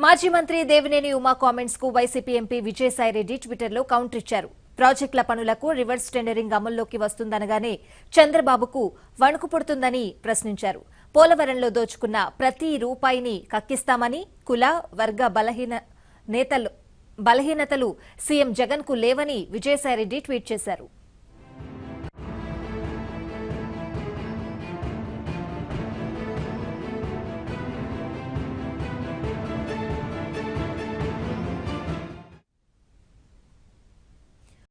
మాజీ మంత్రి దేవినేని ఉమా కామెంట్స్ కు వైసీపీ ఎంపీ విజయసాయిరెడ్డి ట్విట్టర్లో కౌంటర్ ఇచ్చారు. ప్రాజెక్టుల పనులకు రివర్స్ టెండరింగ్ అమల్లోకి వస్తుందనగానే చంద్రబాబుకు వణుకు పుడుతుందని ప్రశ్నించారు. పోలవరంలో దోచుకున్న ప్రతి రూపాయిని కక్కిస్తామని, కుల వర్గ బలహీనతలు సీఎం జగన్ కు లేవని విజయసాయిరెడ్డి ట్వీట్ చేశారు.